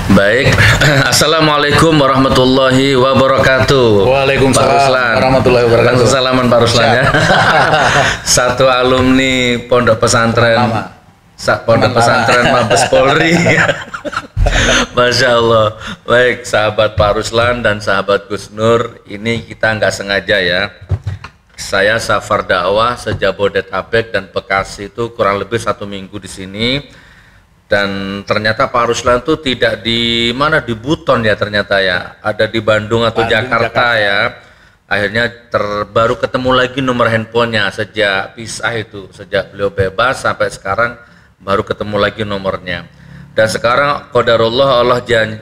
Baik, Assalamualaikum warahmatullahi wabarakatuh. Waalaikumsalam warahmatullahi wabarakatuh. Salaman Pak Ruslan ya. Satu alumni Pondok Pesantren Mabes Polri. Masya Allah. Baik, sahabat Pak Ruslan dan sahabat Gus Nur, ini kita nggak sengaja ya. Saya safar dakwah sejabodetabek dan Bekasi itu kurang lebih 1 minggu di sini. Dan ternyata Pak Ruslan itu tidak di mana, di Buton ya ternyata ya, ada di Bandung atau Jakarta ya. Akhirnya baru ketemu lagi nomor handphonenya sejak pisah itu, sejak beliau bebas sampai sekarang baru ketemu lagi nomornya. Dan sekarang qadarullah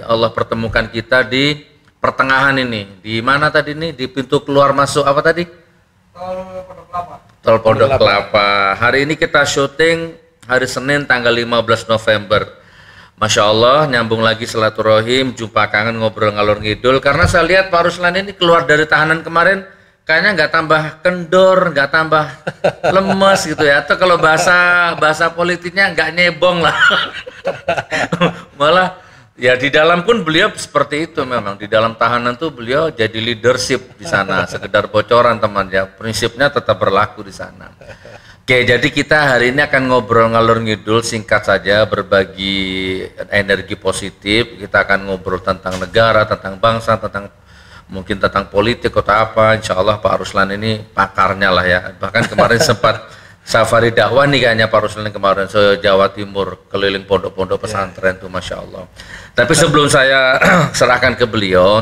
Allah pertemukan kita di pertengahan ini. Di mana tadi nih? Di pintu keluar masuk apa tadi? Tol Pondok Kelapa. Hari ini kita syuting hari Senin tanggal 15 November. Masya Allah, nyambung lagi silaturahim, jumpa kangen, ngobrol ngalor ngidul. Karena saya lihat Pak Ruslan ini keluar dari tahanan kemarin kayaknya nggak tambah kendor, nggak tambah lemes gitu ya. Atau kalau bahasa politiknya nggak nyebong lah. Malah ya di dalam pun beliau seperti itu memang. Di dalam tahanan tuh beliau jadi leadership di sana. Sekedar bocoran teman ya, prinsipnya tetap berlaku di sana. Oke, jadi kita hari ini akan ngobrol ngalor ngidul, singkat saja, berbagi energi positif. Kita akan ngobrol tentang negara, tentang bangsa, mungkin tentang politik atau apa. Insya Allah Pak Ruslan ini pakarnya lah ya. Bahkan kemarin sempat safari dakwah nih kayaknya Pak Ruslan kemarin se Jawa Timur, keliling pondok-pondok pesantren tuh, Masya Allah. Tapi sebelum saya serahkan ke beliau,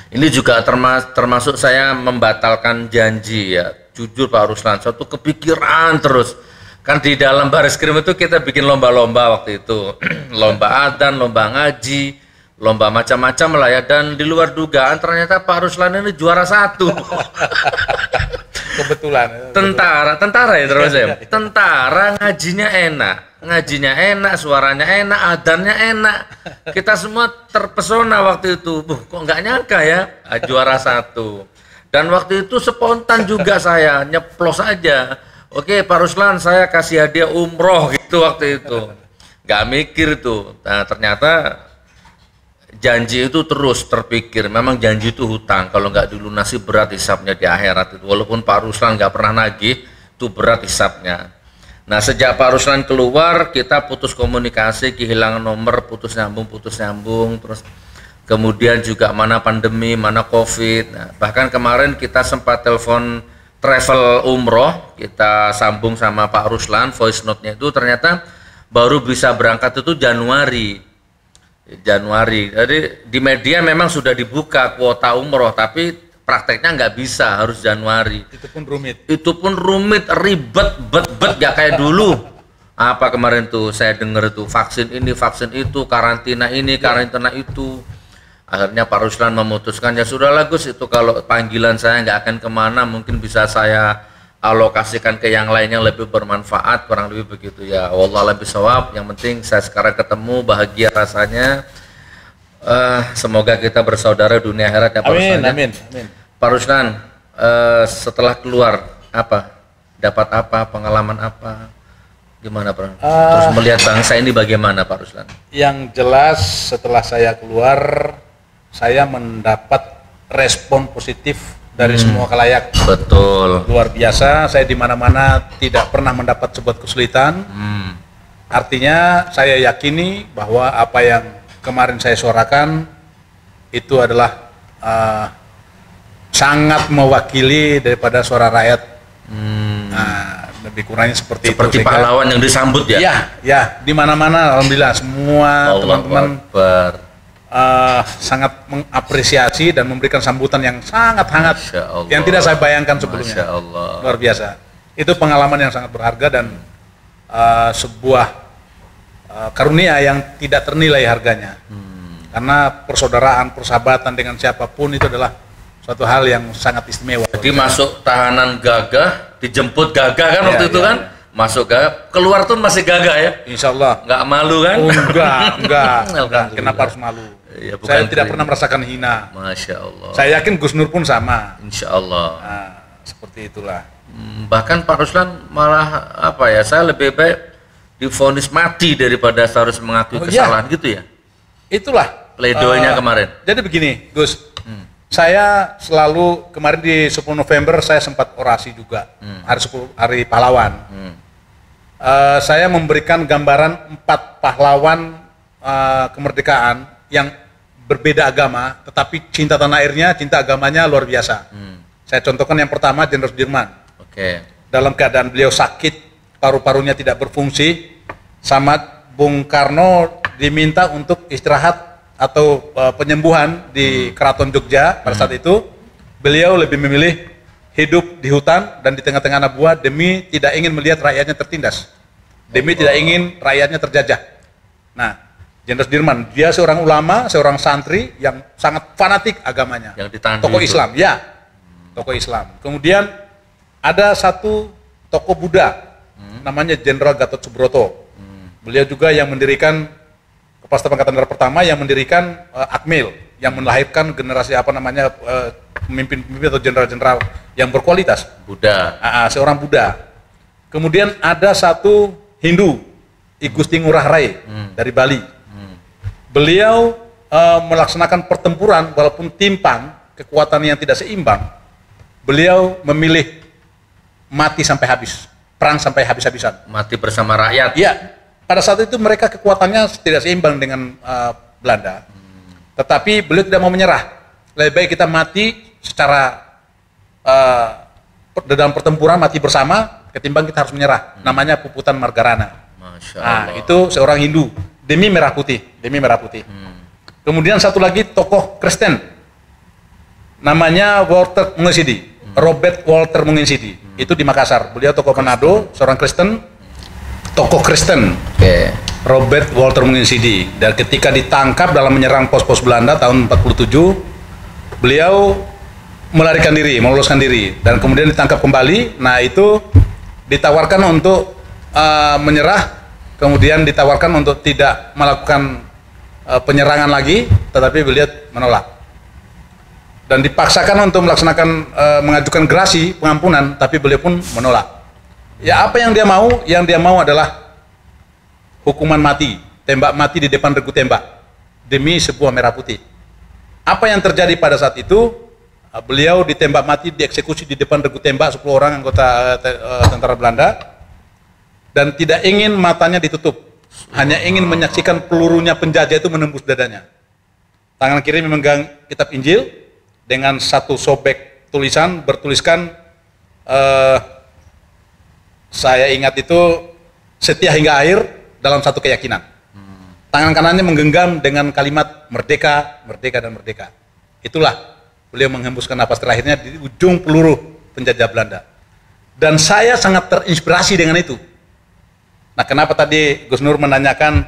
ini juga termasuk saya membatalkan janji ya. Jujur Pak Ruslan, satu kepikiran terus. Kan di dalam baris krim itu kita bikin lomba-lomba waktu itu. Lomba adzan, lomba ngaji, lomba macam-macam lah ya. Dan di luar dugaan ternyata Pak Ruslan ini juara 1. Kebetulan. Tentara ya terus ya. Tentara ngajinya enak, suaranya enak, adzannya enak. Kita semua terpesona waktu itu. Kok nggak nyangka ya, juara 1. Dan waktu itu spontan juga saya nyeplos aja. Oke Pak Ruslan, saya kasih hadiah umroh gitu waktu itu. Gak mikir tuh. Nah ternyata janji itu terus terpikir. Memang janji itu hutang. Kalau nggak dilunasi berat hisapnya di akhirat itu. Walaupun Pak Ruslan nggak pernah nagih, itu berat hisapnya. Nah sejak Pak Ruslan keluar, kita putus komunikasi, kehilangan nomor, putus nyambung, terus kemudian juga mana pandemi, mana COVID. Nah, bahkan kemarin kita sempat telepon travel umroh, kita sambung sama Pak Ruslan, voice note-nya itu ternyata baru bisa berangkat itu Januari. Jadi di media memang sudah dibuka kuota umroh, tapi prakteknya nggak bisa, harus Januari. Itu pun rumit, ribet, gak kayak dulu. Apa kemarin tuh saya dengar tuh vaksin ini, vaksin itu, karantina ini, karantina itu. Akhirnya Pak Ruslan memutuskan, ya sudahlah Gus, itu kalau panggilan saya nggak akan kemana, mungkin bisa saya alokasikan ke yang lain yang lebih bermanfaat, kurang lebih begitu ya. Wallahualam bishawab. Yang penting saya sekarang ketemu, bahagia rasanya. Semoga kita bersaudara dunia akhirat ya Pak Ruslan. Amin. Pak Ruslan, setelah keluar dapat apa, pengalaman apa, gimana Pak? Terus melihat bangsa ini bagaimana Pak Ruslan? Yang jelas setelah saya keluar, saya mendapat respon positif dari semua khalayak. Betul. Luar biasa. Saya di mana-mana tidak pernah mendapat sebuah kesulitan. Artinya saya yakini bahwa apa yang kemarin saya suarakan itu adalah sangat mewakili daripada suara rakyat. Nah, lebih kurangnya seperti itu. Pahlawan yang disambut ya? Ya, di mana-mana alhamdulillah semua teman-teman sangat mengapresiasi dan memberikan sambutan yang sangat hangat yang tidak saya bayangkan sebelumnya. Luar biasa. Itu pengalaman yang sangat berharga dan sebuah karunia yang tidak ternilai harganya. Karena persaudaraan, persahabatan dengan siapapun itu adalah suatu hal yang sangat istimewa. Jadi masuk tahanan gagah, dijemput gagah kan waktu itu kan? Masuk gagah, keluar tuh masih gagah ya? Insya Allah. Nggak malu kan? Enggak. Kenapa harus malu? Ya, saya tidak pernah merasakan hina. Masya Allah. Saya yakin Gus Nur pun sama. Insya Allah. Nah, seperti itulah. Bahkan Pak Ruslan malah apa ya? Saya lebih baik divonis mati daripada harus mengakui kesalahan gitu ya. itulah pledoinya kemarin. Jadi begini, Gus. Saya selalu kemarin di 10 November saya sempat orasi juga. Hari pahlawan. Saya memberikan gambaran 4 pahlawan kemerdekaan yang berbeda agama, tetapi cinta tanah airnya, cinta agamanya luar biasa. Saya contohkan yang pertama, Jenderal Sudirman. Dalam keadaan beliau sakit, paru-parunya tidak berfungsi, sama Bung Karno diminta untuk istirahat atau penyembuhan di Keraton Jogja. Pada saat itu beliau lebih memilih hidup di hutan dan di tengah-tengah anak buah demi tidak ingin melihat rakyatnya tertindas, demi tidak ingin rakyatnya terjajah. Nah, Jenderal Sudirman, dia seorang ulama, seorang santri yang sangat fanatik agamanya, tokoh Islam, ya, tokoh Islam. Kemudian ada satu tokoh Buddha, namanya Jenderal Gatot Subroto. Beliau juga yang mendirikan Kepala Angkatan Darat pertama, yang mendirikan Akmil, yang melahirkan generasi pemimpin-pemimpin atau jenderal-jenderal yang berkualitas. Buddha. Seorang Buddha. Kemudian ada satu Hindu, I Gusti Ngurah Rai dari Bali. Beliau melaksanakan pertempuran walaupun timpang, kekuatan yang tidak seimbang. Beliau memilih mati sampai habis, perang sampai habis-habisan. Mati bersama rakyat. Iya. Pada saat itu mereka kekuatannya tidak seimbang dengan Belanda, tetapi beliau tidak mau menyerah. Lebih baik kita mati secara dalam pertempuran, mati bersama, ketimbang kita harus menyerah. Namanya Puputan Margarana. Masya Allah. Itu seorang Hindu, demi merah putih, demi merah putih. Kemudian satu lagi tokoh Kristen, namanya Walter Mungisidi, Robert Walter Mungisidi. Itu di Makassar. Beliau tokoh Manado, seorang Kristen. Tokoh Kristen, Robert Walter Mungisidi. Dan ketika ditangkap dalam menyerang pos-pos Belanda tahun 47, beliau melarikan diri, meloloskan diri, dan kemudian ditangkap kembali. Nah, itu ditawarkan untuk menyerah, kemudian ditawarkan untuk tidak melakukan penyerangan lagi, tetapi beliau menolak. Dan dipaksakan untuk melaksanakan mengajukan gerasi pengampunan, tapi beliau pun menolak. Ya, apa yang dia mau? Yang dia mau adalah hukuman mati, tembak mati di depan regu tembak demi sebuah merah putih. Apa yang terjadi pada saat itu? Beliau ditembak mati, dieksekusi di depan regu tembak 10 orang anggota tentara Belanda, dan tidak ingin matanya ditutup, hanya ingin menyaksikan pelurunya penjajah itu menembus dadanya. Tangan kiri memegang kitab Injil dengan satu sobek tulisan bertuliskan saya ingat itu, setia hingga akhir dalam satu keyakinan. Tangan kanannya menggenggam dengan kalimat merdeka, merdeka, dan merdeka. Itulah beliau menghembuskan napas terakhirnya di ujung peluru penjajah Belanda. Dan saya sangat terinspirasi dengan itu. Nah, kenapa tadi Gus Nur menanyakan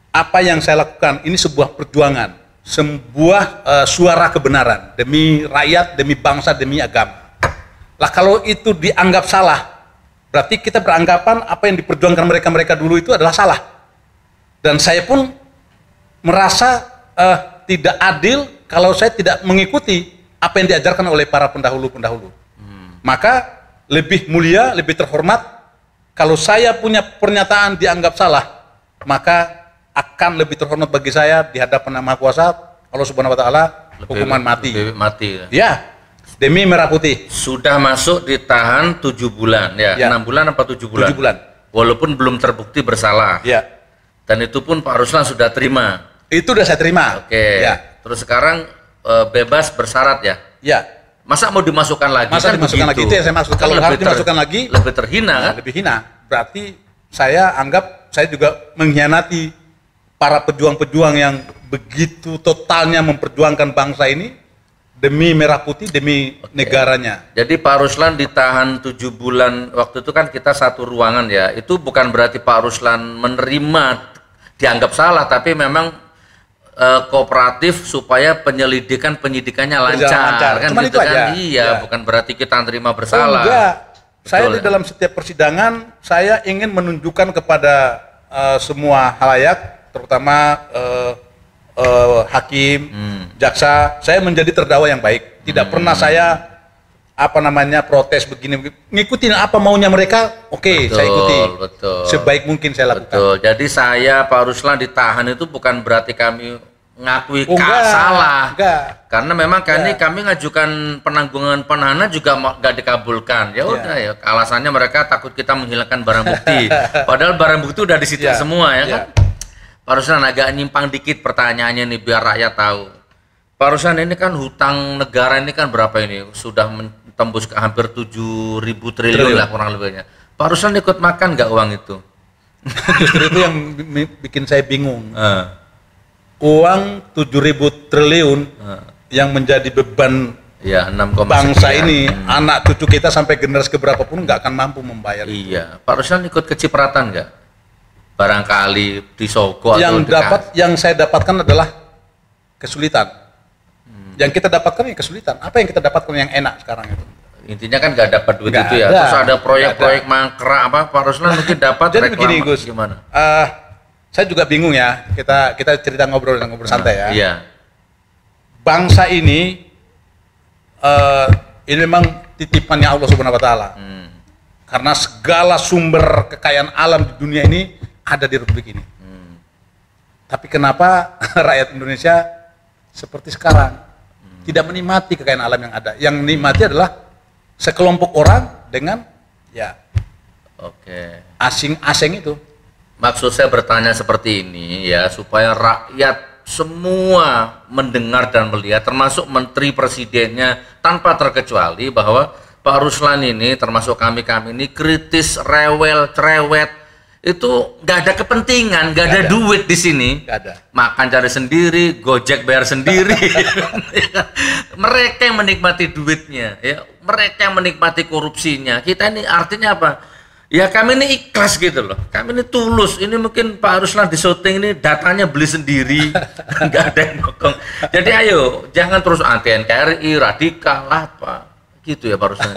apa yang saya lakukan? Ini sebuah perjuangan, sebuah suara kebenaran demi rakyat, demi bangsa, demi agama. Lah, kalau itu dianggap salah, berarti kita beranggapan apa yang diperjuangkan mereka dulu itu adalah salah. Dan saya pun merasa tidak adil kalau saya tidak mengikuti apa yang diajarkan oleh para pendahulu-pendahulu. Maka lebih mulia, lebih terhormat kalau saya punya pernyataan dianggap salah, maka akan lebih terhormat bagi saya di hadapan Yang Maha Kuasa Allah Subhanahu wa taala hukuman mati. Ya. Demi merah putih. Sudah masuk ditahan 7 bulan ya, 6 bulan apa 7 bulan? 7 bulan. Walaupun belum terbukti bersalah. Ya. Dan itu pun Pak Ruslan sudah terima. Itu sudah saya terima. Ya. Terus sekarang bebas bersyarat ya? Ya. Masa mau dimasukkan lagi? Masa kan dimasukkan lagi? Itu yang saya maksud. Kalau harus dimasukkan lagi, lebih terhina kan? Lebih hina. Berarti saya anggap saya juga mengkhianati para pejuang-pejuang yang begitu totalnya memperjuangkan bangsa ini demi merah putih, demi negaranya. Jadi Pak Ruslan ditahan 7 bulan, waktu itu kan kita satu ruangan ya, itu bukan berarti Pak Ruslan menerima dianggap salah, tapi memang kooperatif supaya penyidikannya lancar. Kan Cuma gitu itu kan? aja. Iya, bukan berarti kita terima bersalah. Enggak. Saya di dalam setiap persidangan, saya ingin menunjukkan kepada semua halayak, terutama hakim, jaksa, saya menjadi terdakwa yang baik. Tidak pernah saya protes begini, ngikutin apa maunya mereka, oke, saya ikuti. Betul. Sebaik mungkin saya lakukan. Betul. Jadi saya Pak Ruslan ditahan itu bukan berarti kami ngakui salah. Enggak. Karena memang kami ngajukan penangguhan penahanan juga nggak dikabulkan. Ya udah ya, alasannya mereka takut kita menghilangkan barang bukti. Padahal barang bukti udah di situ semua ya kan. Pak Ruslan agak nyimpang dikit pertanyaannya nih biar rakyat tahu. Pak Ruslan ini kan hutang negara ini kan berapa ini? Sudah tembus ke hampir 7.000 triliun lah kurang lebihnya. Pak Ruslan ikut makan nggak uang itu? Justru itu yang bikin saya bingung. Uang 7.000 triliun yang menjadi beban bangsa ini, anak cucu kita sampai generasi keberapa pun nggak akan mampu membayar. Iya, itu. Pak Ruslan ikut kecipratan nggak? Barangkali disogok yang saya dapatkan adalah kesulitan. Yang kita dapatkan yang kesulitan. Apa yang kita dapatkan yang enak sekarang itu? Intinya kan nggak dapat duit itu ya. Terus ada proyek-proyek mangkrak apa Pak Ruslan mungkin dapat. Jadi begini Gus, gimana? Saya juga bingung ya. Kita cerita ngobrol santai ya. Iya. Bangsa ini memang titipannya Allah Subhanahu Wa Taala. Karena segala sumber kekayaan alam di dunia ini ada di Republik ini. Tapi kenapa rakyat Indonesia seperti sekarang? Tidak menikmati kekayaan alam yang ada. Yang menikmati adalah sekelompok orang dengan asing-asing itu. Maksud saya bertanya seperti ini ya, supaya rakyat semua mendengar dan melihat, termasuk menteri presidennya tanpa terkecuali, bahwa Pak Ruslan ini termasuk kami ini kritis, rewel, cerewet. Itu nggak ada kepentingan, nggak ada duit di sini. Nggak ada. Makan cari sendiri, Gojek bayar sendiri. Mereka yang menikmati duitnya, ya. Mereka yang menikmati korupsinya. Kita ini artinya apa? Ya kami ini ikhlas gitu loh. Kami ini tulus. Ini mungkin Pak Ruslan di syuting ini datanya beli sendiri, nggak ada yang ngokong. Jadi ayo, jangan terus anti NKRI, radikal apa, gitu ya Pak Ruslan.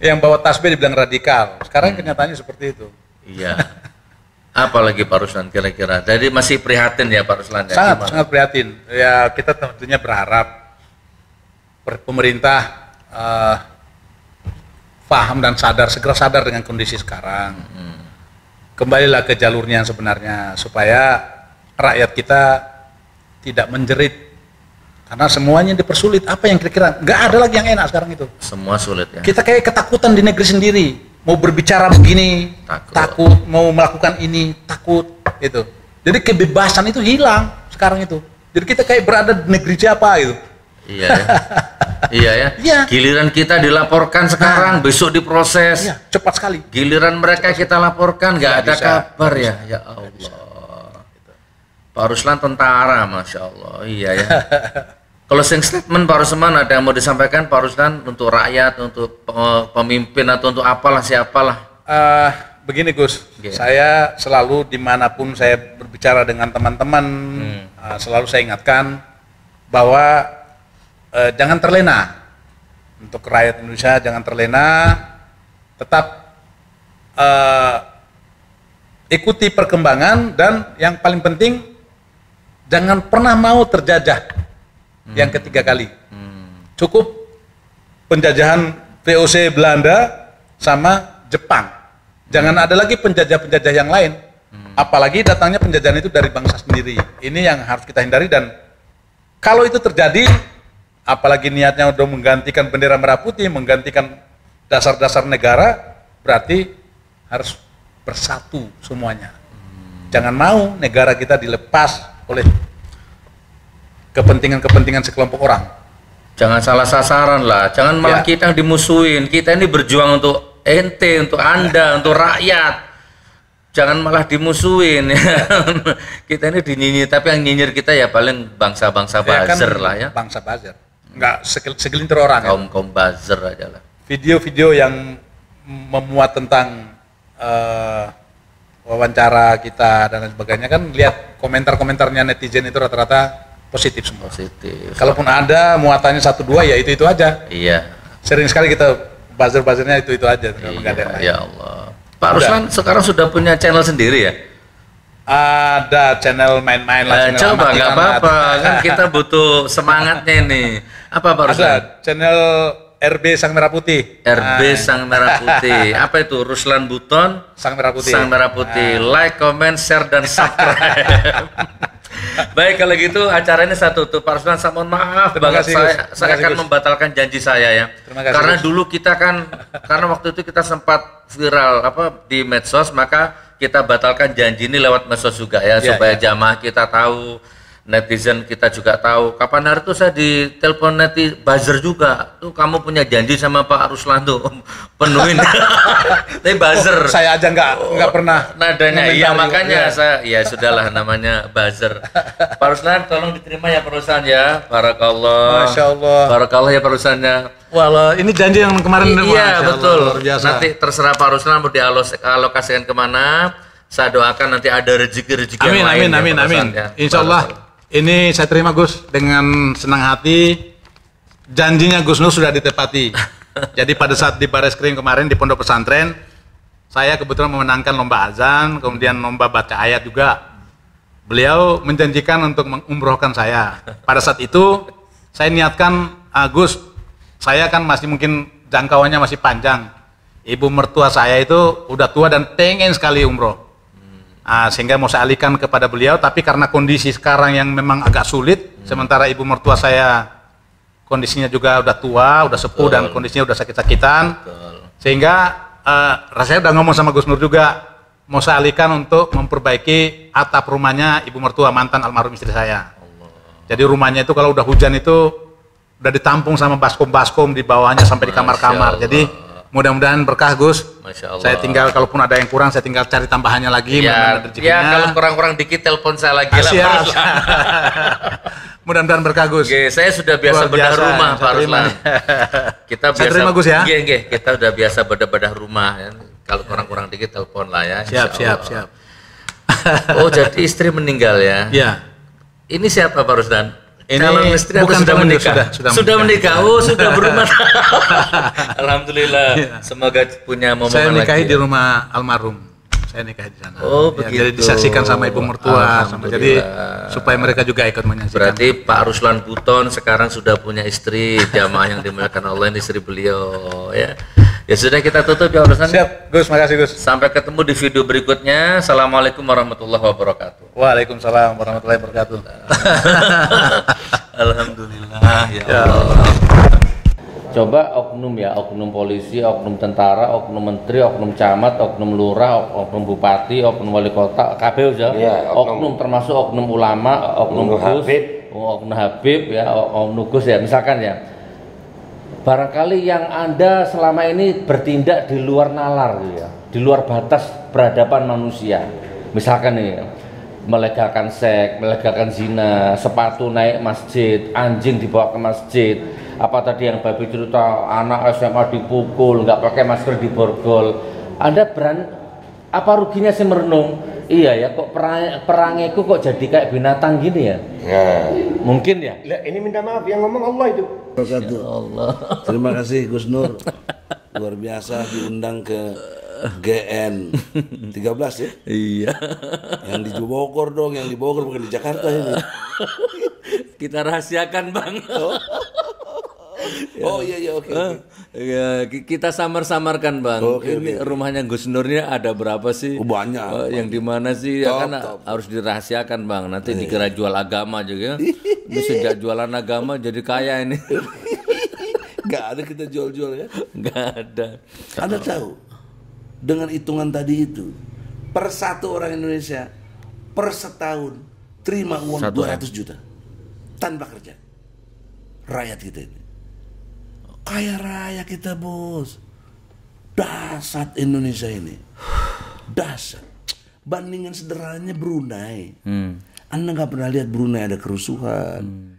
Yang bawa tasbih dibilang radikal. Sekarang kenyataannya seperti itu. Iya. Apalagi Pak Ruslan kira-kira. Jadi masih prihatin ya Pak Ruslan ya? Sangat prihatin. Ya kita tentunya berharap pemerintah paham dan segera sadar dengan kondisi sekarang. Kembalilah ke jalurnya yang sebenarnya supaya rakyat kita tidak menjerit. Karena semuanya dipersulit. Apa yang kira-kira? Nggak ada lagi yang enak sekarang itu. Semua sulit ya. Kita kayak ketakutan di negeri sendiri. Mau berbicara begini, takut. Mau melakukan ini, takut. Itu. Jadi kebebasan itu hilang sekarang itu. Jadi kita kayak berada di negeri siapa itu. Iya ya. Iya ya. Iya. Giliran kita dilaporkan sekarang, besok diproses. Iya, cepat sekali. Giliran mereka kita laporkan, nggak ada kabar ya. Ya Allah. Pak Ruslan tentara, Masya Allah. Iya ya. Closing statement Pak Ruslan, ada yang mau disampaikan Pak Ruslan untuk rakyat, untuk pemimpin atau untuk apalah siapalah? Begini Gus, saya selalu dimanapun saya berbicara dengan teman-teman, selalu saya ingatkan bahwa jangan terlena. Untuk rakyat Indonesia jangan terlena, tetap ikuti perkembangan, dan yang paling penting jangan pernah mau terjajah. Yang ketiga kali. Cukup penjajahan VOC Belanda sama Jepang. Jangan ada lagi penjajah-penjajah yang lain. Apalagi datangnya penjajahan itu dari bangsa sendiri. Ini yang harus kita hindari, dan kalau itu terjadi, apalagi niatnya udah menggantikan bendera merah putih, menggantikan dasar-dasar negara, berarti harus bersatu semuanya. Jangan mau negara kita dilepas oleh kepentingan-kepentingan sekelompok orang. Jangan salah sasaran lah, jangan malah kita yang dimusuhin. Kita ini berjuang untuk ente, untuk Anda, untuk rakyat. Jangan malah dimusuhin. Kita ini dinyinyir, tapi yang nyinyir kita ya paling bangsa-bangsa buzzer lah ya. Bangsa buzzer. Enggak segelintir orang. Kaum buzzer aja lah. Video-video yang memuat tentang wawancara kita dan sebagainya, kan lihat komentar-komentarnya netizen itu rata-rata positif semua. Positif. Kalaupun ada muatannya 1-2 ya itu aja. Iya. Sering sekali kita buzzer-buzzernya itu aja. Iya, ya Allah. Pak Ruslan sekarang sudah punya channel sendiri ya? Ada channel main-main lah. Coba nggak apa-apa, kan kita butuh semangatnya ini. Apa Pak Ruslan? Ada channel RB Sang Merah Putih. RB Sang Merah Putih. Apa itu? Ruslan Buton Sang Merah Putih. Sang Merah Putih. Like, comment, share dan subscribe. Baik, kalau gitu acara ini saya tutup. Pak Ruslan, saya mohon maaf banget, saya akan membatalkan janji saya ya. Karena dulu kita kan, karena waktu itu kita sempat viral di medsos, maka kita batalkan janji ini lewat medsos juga ya, supaya jamaah kita tahu, netizen kita juga tahu. Kapan hari itu saya ditelepon buzzer juga, tuh kamu punya janji sama Pak Ruslan tuh penuhin. Tapi buzzer. Saya aja nggak pernah. Nadanya, iya makanya saya, ya sudahlah namanya buzzer. Pak Ruslan, tolong diterima ya Pak Ruslan ya. Barakallah. Masya Allah. Barakallah ya Pak Ruslannya. Wah, ini janji yang kemarin. Iya betul. Nanti terserah Pak Ruslan mau dialokasikan kemana. Saya doakan nanti ada rezeki yang lain. Amin. Ya, insya Allah. Ini saya terima Gus dengan senang hati. Janjinya Gus Nur sudah ditepati. Jadi pada saat di Bareskrim kemarin di Pondok Pesantren, saya kebetulan memenangkan lomba azan, kemudian lomba baca ayat juga. Beliau menjanjikan untuk mengumrohkan saya. Pada saat itu saya niatkan, Gus, saya kan masih mungkin jangkauannya masih panjang. Ibu mertua saya itu udah tua dan pengen sekali umroh. Sehingga mau saya alihkan kepada beliau, tapi karena kondisi sekarang yang memang agak sulit, sementara ibu mertua saya kondisinya juga udah tua, udah sepuh dan kondisinya udah sakit-sakitan, sehingga rasanya udah ngomong sama Gus Nur juga, mau saya alihkan untuk memperbaiki atap rumahnya ibu mertua mantan almarhum istri saya. Jadi rumahnya itu kalau udah hujan itu udah ditampung sama baskom-baskom di bawahnya sampai di kamar-kamar. Jadi mudah-mudahan berkah Gus. Masya Allah. Saya tinggal kalaupun ada yang kurang saya tinggal cari tambahannya lagi. Ya kalau kurang-kurang dikit telepon saya lagi lah. Mudah-mudahan berkah Gus. Saya sudah biasa bedah rumah Pak Ruslan. Kita biasa. Terima Gus ya. Kita udah biasa bedah rumah. Ya. Kalau kurang-kurang dikit telepon lah ya. Siap. Oh jadi istri meninggal ya? Iya. Ini siapa Pak Ruslan? Ini bukan sudah menikah. Sudah menikah. Oh, sudah berumah. Alhamdulillah. Ya. Semoga punya momen lagi. Saya nikahi di rumah almarhum. Saya nikahi di sana. Oh, begitu. Jadi disaksikan sama ibu mertua, jadi supaya mereka juga ikut menyaksikan. Berarti Pak Ruslan Buton sekarang sudah punya istri, jamaah yang dimuliakan Allah, ini istri beliau ya. Ya sudah, kita tutup ya Ruslan. Siap, Gus, makasih Gus. Sampai ketemu di video berikutnya. Assalamualaikum warahmatullahi wabarakatuh. Waalaikumsalam warahmatullahi wabarakatuh. Alhamdulillah ya Allah. Coba oknum ya, oknum polisi, oknum tentara, oknum menteri, oknum camat, oknum lurah, oknum bupati, oknum wali kota, KPU ya, oknum termasuk oknum ulama, oknum gus, oknum habib ya, oknum gus ya, misalkan ya. Barangkali yang Anda selama ini bertindak di luar nalar ya, di luar batas peradaban manusia. Misalkan nih, melegalkan seks, melegalkan zina, sepatu naik masjid, anjing dibawa ke masjid, apa tadi yang babi cerita anak SMA dipukul, nggak pakai masker diborgol. Anda apa ruginya sih merenung? Iya ya, kok perangiku kok jadi kayak binatang gini ya? Mungkin ya. Ini minta maaf yang ngomong Allah itu. Allah. Terima kasih Gus Nur. Luar biasa diundang ke GN 13 ya? Iya. Yang di Bogor dong, yang di Bogor bukan di Jakarta ini. Kita rahasiakan Bang. Oh iya oke. Ya, kita samar-samarkan Bang. Ini rumahnya Gus Nurnya ada berapa sih? Banyak. Yang di mana sih? Ya kan harus dirahasiakan Bang. Nanti dikira jual agama juga. Ini sejak jualan agama jadi kaya ini. Gak ada kita jual-jual ya? Gak ada. Anda tahu? Dengan hitungan tadi itu, per satu orang Indonesia per setahun terima uang 200 juta tanpa kerja. Rakyat kita ini kaya raya kita bos. Dasar Indonesia ini, dasar. Bandingan sederhananya Brunei. Anda nggak pernah lihat Brunei ada kerusuhan.